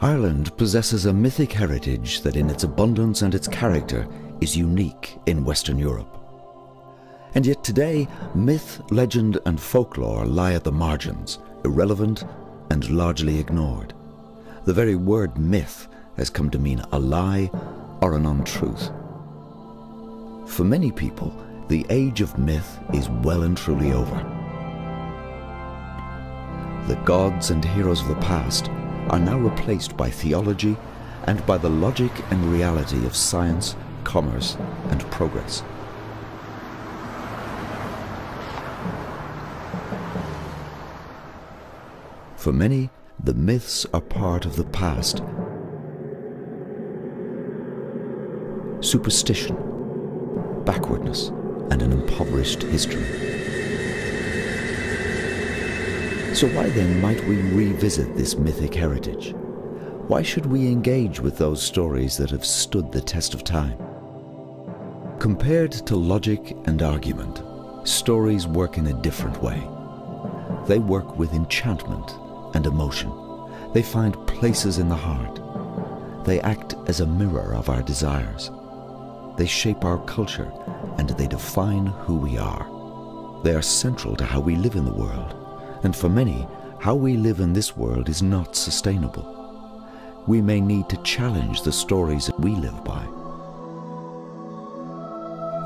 Ireland possesses a mythic heritage that in its abundance and its character is unique in Western Europe. And yet today, myth, legend and folklore lie at the margins, irrelevant and largely ignored. The very word myth has come to mean a lie or an untruth. For many people, the age of myth is well and truly over. The gods and heroes of the past are now replaced by theology and by the logic and reality of science, commerce, and progress. For many, the myths are part of the past. Superstition, backwardness, and an impoverished history. So why then might we revisit this mythic heritage? Why should we engage with those stories that have stood the test of time? Compared to logic and argument, stories work in a different way. They work with enchantment and emotion. They find places in the heart. They act as a mirror of our desires. They shape our culture and they define who we are. They are central to how we live in the world. And for many, how we live in this world is not sustainable. We may need to challenge the stories that we live by.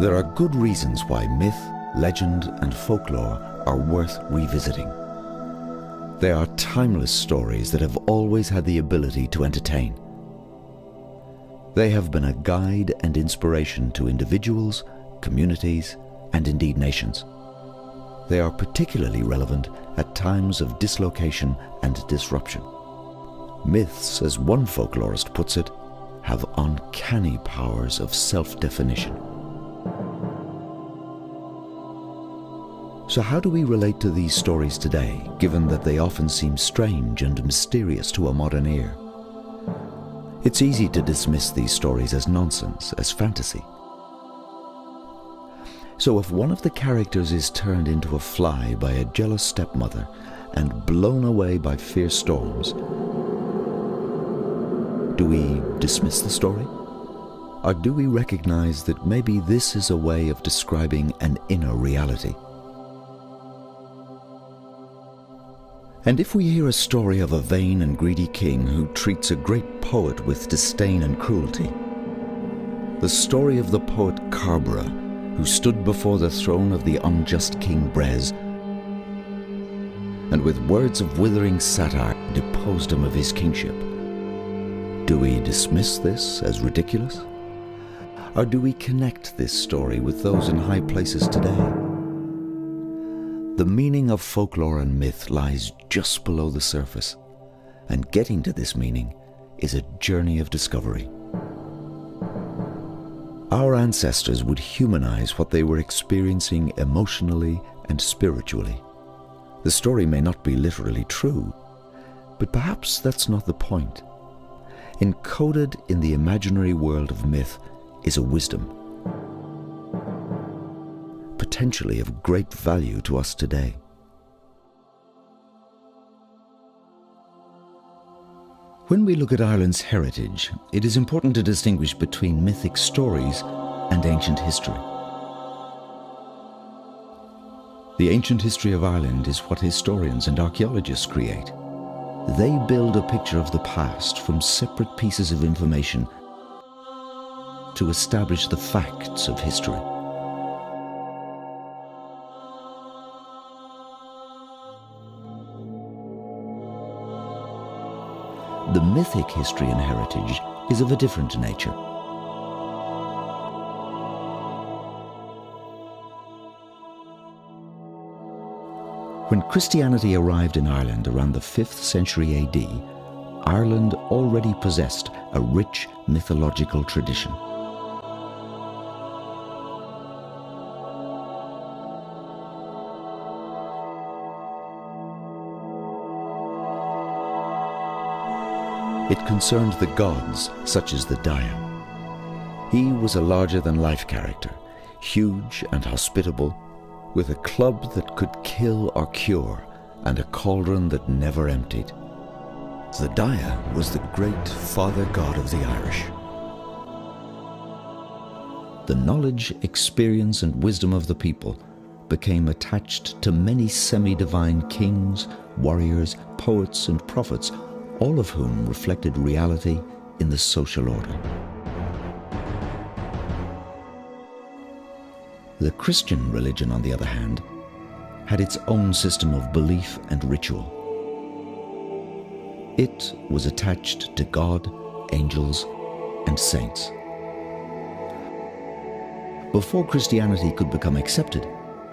There are good reasons why myth, legend, and folklore are worth revisiting. They are timeless stories that have always had the ability to entertain. They have been a guide and inspiration to individuals, communities, and indeed nations. They are particularly relevant at times of dislocation and disruption. Myths, as one folklorist puts it, have uncanny powers of self-definition. So how do we relate to these stories today, given that they often seem strange and mysterious to a modern ear? It's easy to dismiss these stories as nonsense, as fantasy. So if one of the characters is turned into a fly by a jealous stepmother and blown away by fierce storms, do we dismiss the story? Or do we recognize that maybe this is a way of describing an inner reality? And if we hear a story of a vain and greedy king who treats a great poet with disdain and cruelty, the story of the poet Carbra, who stood before the throne of the unjust King Brez, and with words of withering satire deposed him of his kingship. Do we dismiss this as ridiculous? Or do we connect this story with those in high places today? The meaning of folklore and myth lies just below the surface, and getting to this meaning is a journey of discovery. Our ancestors would humanize what they were experiencing emotionally and spiritually. The story may not be literally true, but perhaps that's not the point. Encoded in the imaginary world of myth is a wisdom, potentially of great value to us today. When we look at Ireland's heritage, it is important to distinguish between mythic stories and ancient history. The ancient history of Ireland is what historians and archaeologists create. They build a picture of the past from separate pieces of information to establish the facts of history. The mythic history and heritage is of a different nature. When Christianity arrived in Ireland around the 5th century AD, Ireland already possessed a rich mythological tradition. It concerned the gods, such as the Daim. He was a larger-than-life character, huge and hospitable, with a club that could kill or cure and a cauldron that never emptied. The Daya was the great father god of the Irish. The knowledge, experience, and wisdom of the people became attached to many semi-divine kings, warriors, poets, and prophets, all of whom reflected reality in the social order. The Christian religion, on the other hand, had its own system of belief and ritual. It was attached to God, angels, and saints. Before Christianity could become accepted,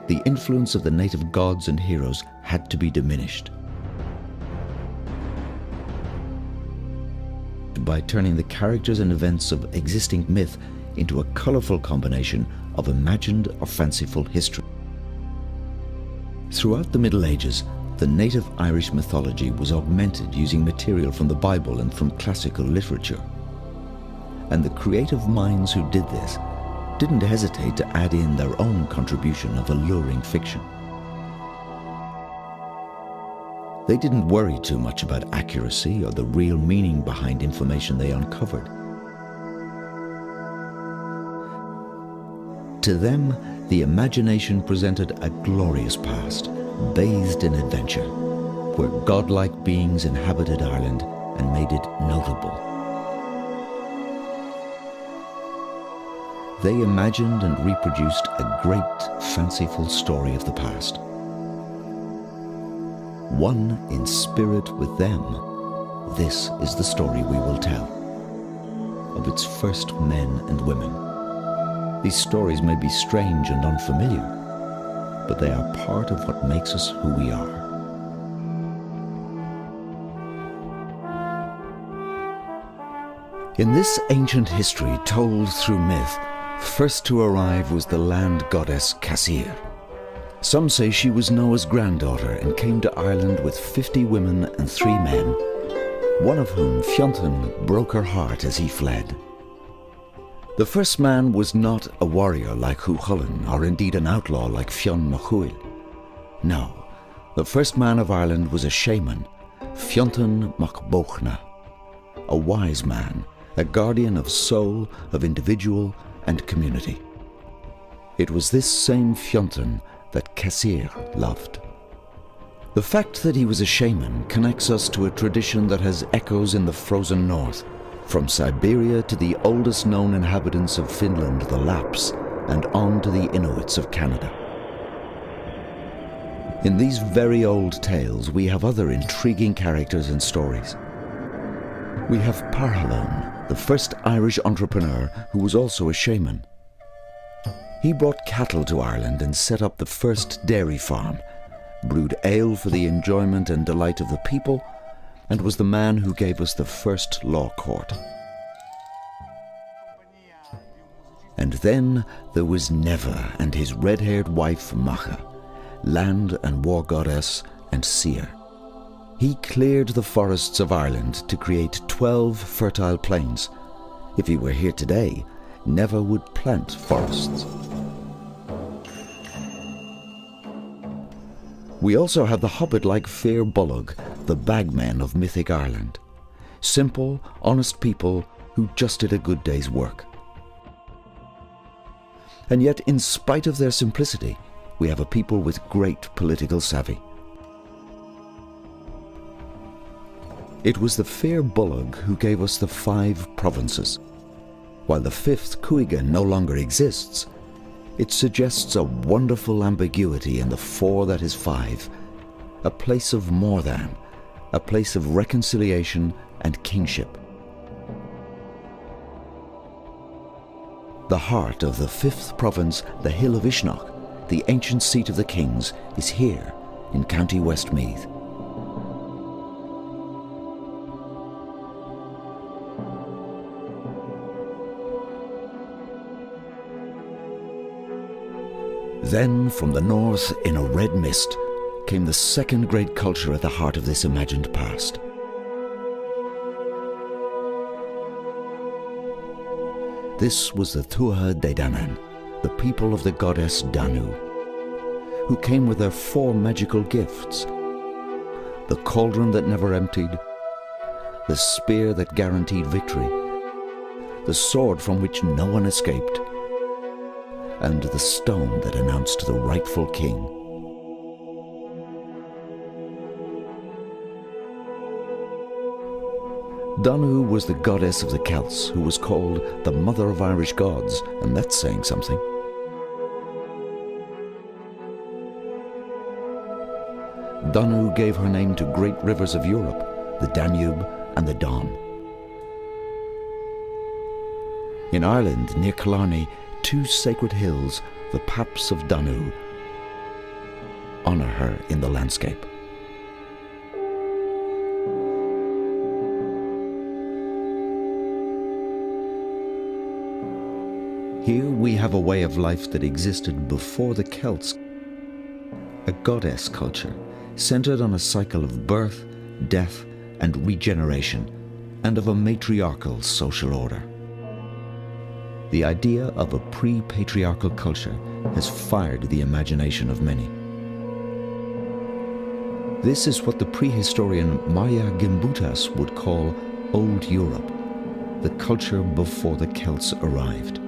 the influence of the native gods and heroes had to be diminished. By turning the characters and events of existing myth into a colourful combination of imagined or fanciful history. Throughout the Middle Ages, the native Irish mythology was augmented using material from the Bible and from classical literature. And the creative minds who did this didn't hesitate to add in their own contribution of alluring fiction. They didn't worry too much about accuracy or the real meaning behind information they uncovered. To them, the imagination presented a glorious past, bathed in adventure, where godlike beings inhabited Ireland and made it notable. They imagined and reproduced a great, fanciful story of the past. One in spirit with them, this is the story we will tell, of its first men and women. These stories may be strange and unfamiliar, but they are part of what makes us who we are. In this ancient history told through myth, first to arrive was the land goddess Casir. Some say she was Noah's granddaughter and came to Ireland with 50 women and 3 men, one of whom, Fionn, broke her heart as he fled. The first man was not a warrior like Cuchulainn, or indeed an outlaw like Fionn na Cúailnge. No, the first man of Ireland was a shaman, Fionn mac Bóchna, a wise man, a guardian of soul, of individual and community. It was this same Fionn that Casir loved. The fact that he was a shaman connects us to a tradition that has echoes in the frozen north, from Siberia to the oldest known inhabitants of Finland, the Lapps, and on to the Inuits of Canada. In these very old tales, we have other intriguing characters and stories. We have Parhalón, the first Irish entrepreneur who was also a shaman. He brought cattle to Ireland and set up the first dairy farm, brewed ale for the enjoyment and delight of the people, and was the man who gave us the first law court. And then there was Neva and his red-haired wife Macha, land and war goddess and seer. He cleared the forests of Ireland to create 12 fertile plains. If he were here today, Neva would plant forests. We also have the hobbit-like Fair Bolg, the bagmen of mythic Ireland. Simple, honest people who just did a good day's work. And yet, in spite of their simplicity, we have a people with great political savvy. It was the Fair Bolg who gave us the 5 provinces. While the 5th Cuaige no longer exists, it suggests a wonderful ambiguity in the 4 that is 5, a place of more than, a place of reconciliation and kingship. The heart of the 5th province, the Hill of Uisneach, the ancient seat of the kings, is here in County Westmeath. Then, from the north, in a red mist, came the second great culture at the heart of this imagined past. This was the Tuatha De Danann, the people of the goddess Danu, who came with their 4 magical gifts: the cauldron that never emptied, the spear that guaranteed victory, the sword from which no one escaped, and the stone that announced the rightful king. Danu was the goddess of the Celts, who was called the Mother of Irish Gods, and that's saying something. Danu gave her name to great rivers of Europe, the Danube and the Don. In Ireland, near Killarney, two sacred hills, the Paps of Danu, honour her in the landscape. Here we have a way of life that existed before the Celts, a goddess culture centred on a cycle of birth, death and regeneration, and of a matriarchal social order. The idea of a pre-patriarchal culture has fired the imagination of many. This is what the prehistorian Maya Gimbutas would call Old Europe, the culture before the Celts arrived.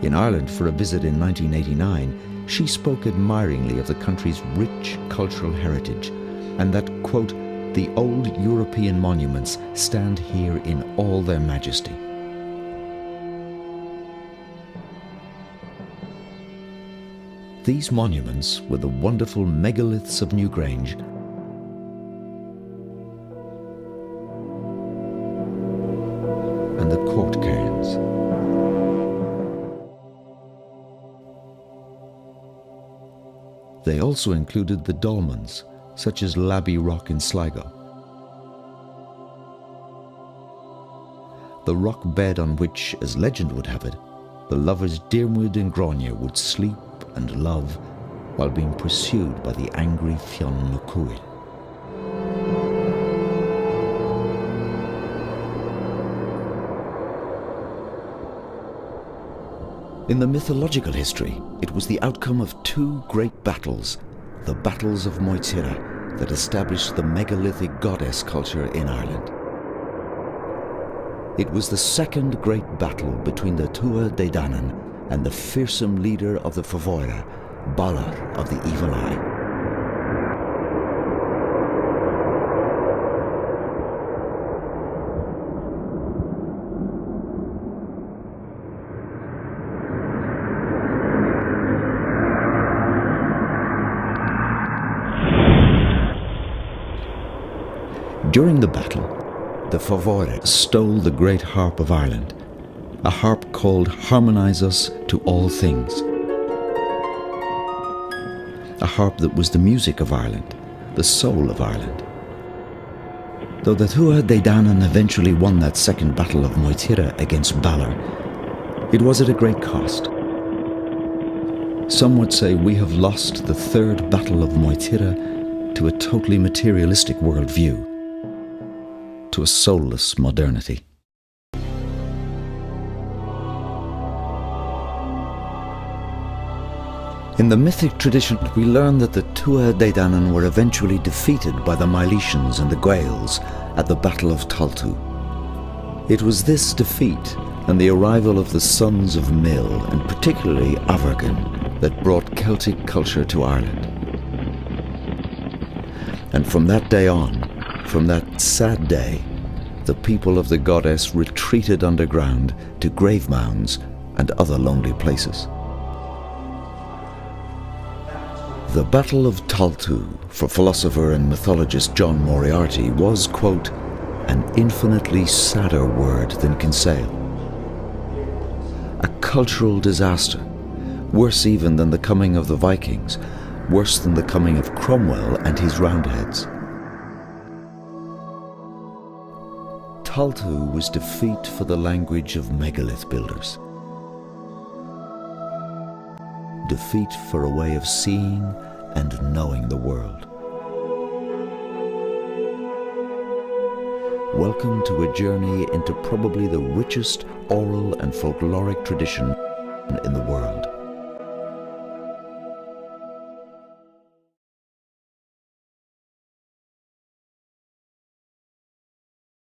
In Ireland for a visit in 1989, she spoke admiringly of the country's rich cultural heritage and that, quote, the old European monuments stand here in all their majesty. These monuments were the wonderful megaliths of Newgrange and the court cairns. They also included the dolmens, such as Labby Rock in Sligo. The rock bed on which, as legend would have it, the lovers Diarmuid and Grania would sleep and love while being pursued by the angry Fionn McCooil. In the mythological history, it was the outcome of two great battles, the battles of Moytira, that established the megalithic goddess culture in Ireland. It was the second great battle between the Tuatha Dé Danann and the fearsome leader of the Fomhairle, Balor of the Evil Eye. During the battle, the Fomhairle stole the great harp of Ireland, a harp called Harmonise Us to All Things. A harp that was the music of Ireland, the soul of Ireland. Though the Tuatha Dé Danann eventually won that second battle of Moytira against Balor, it was at a great cost. Some would say we have lost the third battle of Moytira to a totally materialistic worldview, to a soulless modernity. In the mythic tradition, we learn that the Tuatha Dé Danann were eventually defeated by the Milesians and the Gaels at the Battle of Taltu. It was this defeat and the arrival of the sons of Mill, and particularly Avergan, that brought Celtic culture to Ireland. And from that day on, from that sad day, the people of the goddess retreated underground to grave mounds and other lonely places. The Battle of Taltu, for philosopher and mythologist John Moriarty, was, quote, an infinitely sadder word than Kinsale. A cultural disaster, worse even than the coming of the Vikings, worse than the coming of Cromwell and his Roundheads. Taltu was defeat for the language of megalith builders. Defeat for a way of seeing and knowing the world. Welcome to a journey into probably the richest oral and folkloric tradition in the world.